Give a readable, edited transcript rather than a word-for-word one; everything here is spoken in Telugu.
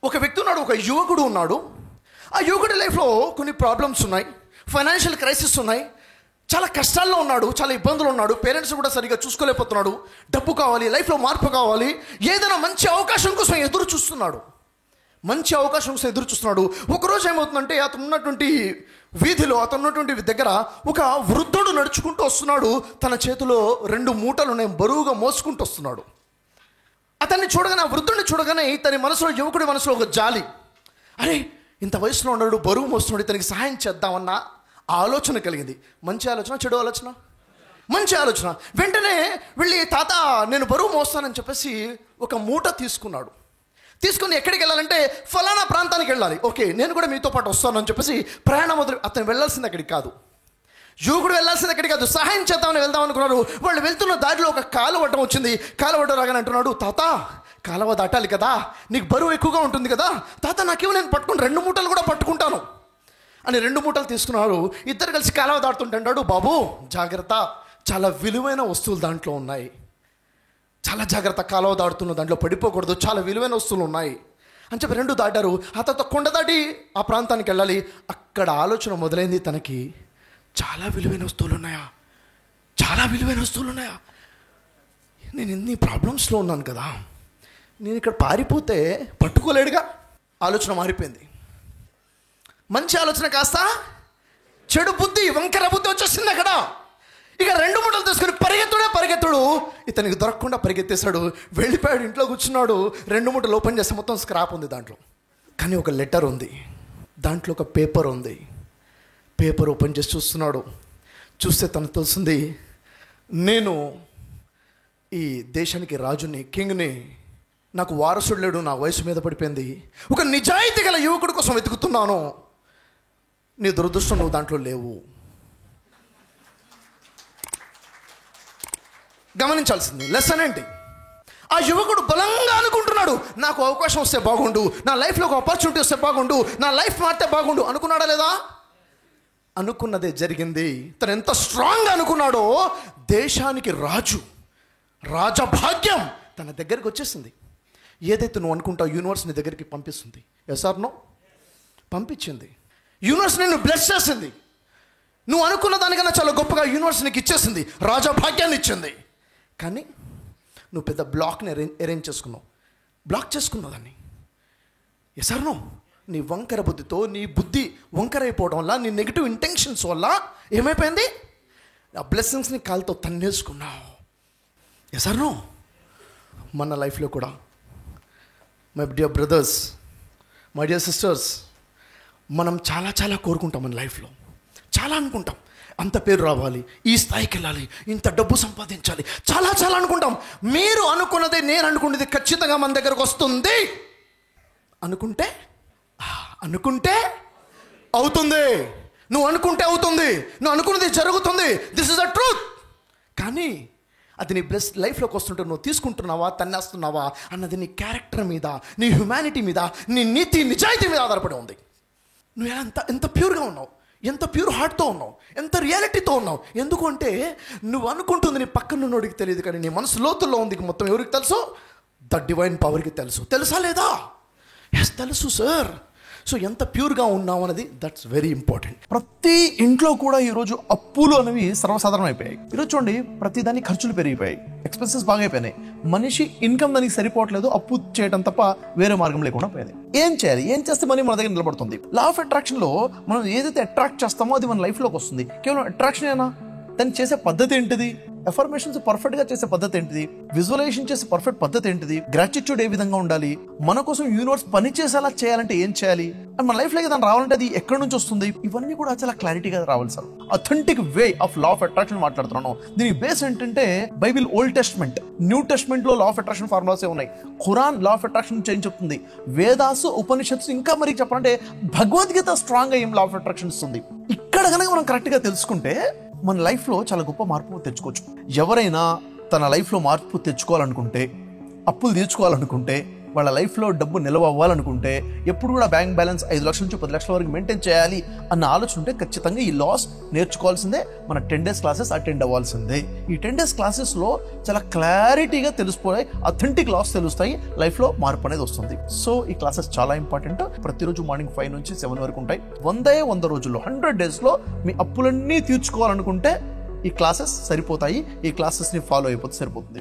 ఒక వ్యక్తి ఉన్నాడు, ఒక యువకుడు ఉన్నాడు. ఆ యువకుడి లైఫ్లో కొన్ని ప్రాబ్లమ్స్ ఉన్నాయి, ఫైనాన్షియల్ క్రైసిస్ ఉన్నాయి, చాలా కష్టాల్లో ఉన్నాడు, చాలా ఇబ్బందులు ఉన్నాడు, పేరెంట్స్ కూడా సరిగ్గా చూసుకోలేకపోతున్నాడు, డబ్బు కావాలి, లైఫ్లో మార్పు కావాలి, ఏదైనా మంచి అవకాశం కోసం ఎదురు చూస్తున్నాడు. ఒకరోజు ఏమవుతుందంటే అతను ఉన్నటువంటి వీధిలో, అతను ఉన్నటువంటి దగ్గర ఒక వృద్ధుడు నడుచుకుంటూ వస్తున్నాడు. తన చేతిలో 2 మూటలు ఉన్నాయి, బరువుగా మోసుకుంటూ వస్తున్నాడు. అతన్ని చూడగానే, ఆ వృద్ధుడిని చూడగానే తన మనసులో, యువకుడి మనసులో ఒక జాలి. అరే, ఇంత వయసులో ఉన్నాడు, బరువు మోస్తున్నాడు, ఇతనికి సహాయం చేద్దామన్న ఆలోచన కలిగింది. మంచి ఆలోచన, చెడు ఆలోచన? మంచి ఆలోచన. వెంటనే వెళ్ళి, తాత నేను బరువు మోస్తానని చెప్పేసి ఒక మూట తీసుకున్నాడు. తీసుకుని ఎక్కడికి వెళ్ళాలంటే ఫలానా ప్రాంతానికి వెళ్ళాలి. ఓకే, నేను కూడా మీతో పాటు వస్తాను అని చెప్పేసి ప్రయాణం మొదలు. అతను వెళ్ళాల్సింది అక్కడికి కాదు, యువకుడు వెళ్ళాల్సింది అక్కడికి కాదు, సహాయం చేద్దామని వెళ్దాం అనుకున్నారు. వాళ్ళు వెళ్తున్న దారిలో ఒక కాలువ అడ్డం వచ్చింది. కాలువ అడ్డం రాగానే అంటున్నాడు, తాత కాలువ దాటాలి కదా, నీకు బరువు ఎక్కువగా ఉంటుంది కదా, తాత నాకేమో, నేను పట్టుకుని 2 మూటలు కూడా పట్టుకుంటాను అని 2 మూటలు తీసుకున్నారు. ఇద్దరు కలిసి కాలువ దాటుతుంటాడు. బాబు జాగ్రత్త, చాలా విలువైన వస్తువులు దాంట్లో ఉన్నాయి, చాలా జాగ్రత్త, కాలువ దాడుతున్న దాంట్లో పడిపోకూడదు, చాలా విలువైన వస్తువులు ఉన్నాయి అని చెప్పి 2 దాటారు. ఆ తర్వాత కొండ దాటి ఆ ప్రాంతానికి వెళ్ళాలి. అక్కడ ఆలోచన మొదలైంది తనకి, చాలా విలువైన వస్తువులు ఉన్నాయా, నేను ఎన్ని ప్రాబ్లమ్స్లో ఉన్నాను కదా, నేను ఇక్కడ పారిపోతే పట్టుకోలేడుగా. ఆలోచన మారిపోయింది. మంచి ఆలోచన కాస్త చెడు బుద్ధి, వంకర బుద్ధి వచ్చేసింది అక్కడ. ఇక 2 మూటలు తీసుకుని పరిగెత్తుడు. ఇతనికి దొరకకుండా పరిగెత్తేశాడు, వెళ్ళిపోయాడు, ఇంట్లో కూర్చున్నాడు. 2 మూటలు ఓపెన్ చేస్తే మొత్తం స్క్రాప్ ఉంది దాంట్లో. కానీ ఒక లెటర్ ఉంది, దాంట్లో ఒక పేపర్ ఉంది. పేపర్ ఓపెన్ చేసి చూస్తే తనకు తెలిసింది, నేను ఈ దేశానికి రాజుని, కింగ్ని, నాకు వారసుడు లేడు, నా వయసు మీద పడిపోయింది, ఒక నిజాయితీ గల యువకుడి కోసం వెతుకుతున్నాను, నీ దురదృష్టం నువ్వు దాంట్లో లేవు. గమనించాల్సింది లెసన్ ఏంటి? ఆ యువకుడు బలంగా అనుకుంటున్నాడు, నాకు అవకాశం వస్తే బాగుండు, నా లైఫ్లో ఒక ఆపర్చునిటీ వస్తే బాగుండు, నా లైఫ్ మారితే బాగుండు అనుకున్నాడా లేదా? అనుకున్నదే జరిగింది. తను ఎంత స్ట్రాంగ్ అనుకున్నాడో, దేశానికి రాజభాగ్యం తన దగ్గరికి వచ్చేసింది. ఏదైతే నువ్వు అనుకుంటావు యూనివర్స్ నీ దగ్గరికి పంపిస్తుంది. Yes or no? పంపించింది. యూనివర్స్ నిన్ను బ్లెస్ చేసింది. నువ్వు అనుకున్న దానికన్నా చాలా గొప్పగా యూనివర్స్ నీకు ఇచ్చేసింది, రాజభాగ్యాన్ని ఇచ్చింది. కానీ నువ్వు పెద్ద బ్లాక్ని అరేంజ్ చేసుకున్నావు, బ్లాక్ చేసుకున్నావు దాన్ని. Yes or no? నీ వంకర బుద్ధితో, నీ బుద్ధి వంకర అయిపోవడం వల్ల, నీ నెగిటివ్ ఇంటెన్షన్స్ వల్ల ఏమైపోయింది? ఆ బ్లెస్సింగ్స్ని కాలుతో తన్నేసుకున్నావు. Yes or no? మన లైఫ్లో కూడా my dear brothers, my dear sisters, మనం చాలా కోరుకుంటాం మన లైఫ్లో, చాలా అనుకుంటాం. అంత పేరు రావాలి, ఈ స్థాయికి వెళ్ళాలి, ఇంత డబ్బు సంపాదించాలి, చాలా అనుకుంటాం. మీరు అనుకున్నదే, నేను అనుకున్నది ఖచ్చితంగా మన దగ్గరకు వస్తుంది. అనుకుంటే అవుతుంది. నువ్వు అనుకుంటే అవుతుంది, నువ్వు అనుకున్నది జరుగుతుంది. This is the truth. కానీ అది నీ లైఫ్లోకి వస్తుంటే నువ్వు తీసుకుంటున్నావా, తన్నేస్తున్నావా అన్నది నీ క్యారెక్టర్ మీద, నీ హ్యుమానిటీ మీద, నీ నీతి నిజాయితీ మీద ఆధారపడి ఉంది. నువ్వు ఎంత ప్యూర్గా ఉన్నావు, ఎంత ప్యూర్ హార్ట్తో ఉన్నావు, ఎంత రియాలిటీతో ఉన్నావు. ఎందుకు అంటే నువ్వు అనుకుంటుంది నీ పక్కన ఉన్నోడికి తెలియదు, కానీ నీ మనసు లోతుల్లో ఉంది మొత్తం ఎవరికి తెలుసు? ద డివైన్ పవర్కి తెలుసు. తెలుసా లేదా? ఎస్, తెలుసు సార్. సో ఎంత ప్యూర్గా ఉన్నావు అనేది, దట్స్ వెరీ ఇంపార్టెంట్. ప్రతి ఇంట్లో కూడా ఈరోజు అప్పులు అనేవి సర్వసాధారణం అయిపోయాయి. ఈరోజు చూడండి, ప్రతి దానికి ఖర్చులు పెరిగిపోయాయి, ఎక్స్పెన్సెస్ బాగా అయిపోయినాయి. మనిషి ఇన్కమ్ దానికి సరిపోవట్లేదు, అప్పు చేయడం తప్ప వేరే మార్గం లేకుండా పోయింది. ఏం చేయాలి? ఏం చేస్తే మనీ మన దగ్గర నిలబడుతుంది? లా ఆఫ్ అట్రాక్షన్ లో మనం ఏదైతే అట్రాక్ట్ చేస్తామో అది మన లైఫ్లోకి వస్తుంది. కేవలం అట్రాక్షన్ ఏనా? దాన్ని చేసే పద్ధతి ఏంటిది? ఎఫర్మేషన్స్ పర్ఫెక్ట్ గా చేసే పద్ధతి ఏంటిది? విజువలైజేషన్ చేసే పర్ఫెక్ట్ పద్ధతి ఏంటిది? గ్రాటిట్యూడ్ ఏ విధంగా ఉండాలి? మన కోసం యూనివర్స్ పని చేసేలా చేయాలంటే ఏం చేయాలి? అండ్ మన లైఫ్ లో దాన్ని రావాలంటే అది ఎక్కడి నుంచి వస్తుంది? ఇవన్నీ కూడా చాలా క్లారిటీగా రావాలి sir. Authentic way of law of attraction మాట్లాడుతున్నాను. దీని బేస్ ఏంటంటే Bible, old testament, new testament లో లా ఆఫ్ అట్రాక్షన్ ఫార్ములాసే ఉన్నాయి. ఖురాన్ లా ఆఫ్ అట్రాక్షన్ ఏం చెప్తుంది? వేదాసు, ఉపనిషత్తు, ఇంకా మరి చెప్పాలంటే భగవద్గీత స్ట్రాంగ్ గా ఏం లా ఆఫ్ అట్రాక్షన్ ఇస్తుంది. ఇక్కడ కనుక మనం కరెక్ట్ గా తెలుసుకుంటే మన లైఫ్లో చాలా గొప్ప మార్పు తెచ్చుకోవచ్చు. ఎవరైనా తన లైఫ్లో మార్పు తెచ్చుకోవాలనుకుంటే, అప్పులు తీర్చుకోవాలనుకుంటే వాళ్ళ లైఫ్లో డబ్బు నిల్వ అవ్వాలనుకుంటే, ఎప్పుడు కూడా బ్యాంక్ బ్యాలెన్స్ 5 లక్షల నుంచి 10 లక్షల వరకు మెయింటైన్ చేయాలి అన్న ఆలోచన ఉంటే ఖచ్చితంగా ఈ లాస్ నేర్చుకోవాల్సిందే. మన 10 days క్లాసెస్ అటెండ్ అవ్వాల్సిందే. ఈ 10 days క్లాసెస్లో చాలా క్లారిటీగా తెలిసిపోయి అథెంటిక్ లాస్ తెలుస్తాయి, లైఫ్లో మార్పు అనేది వస్తుంది. సో ఈ క్లాసెస్ చాలా ఇంపార్టెంట్. ప్రతిరోజు మార్నింగ్ 5 నుంచి 7 వరకు ఉంటాయి. 100 రోజుల్లో 100 daysలో మీ అప్పులన్నీ తీర్చుకోవాలనుకుంటే ఈ క్లాసెస్ సరిపోతాయి. ఈ క్లాసెస్ని ఫాలో అయిపోతే సరిపోతుంది.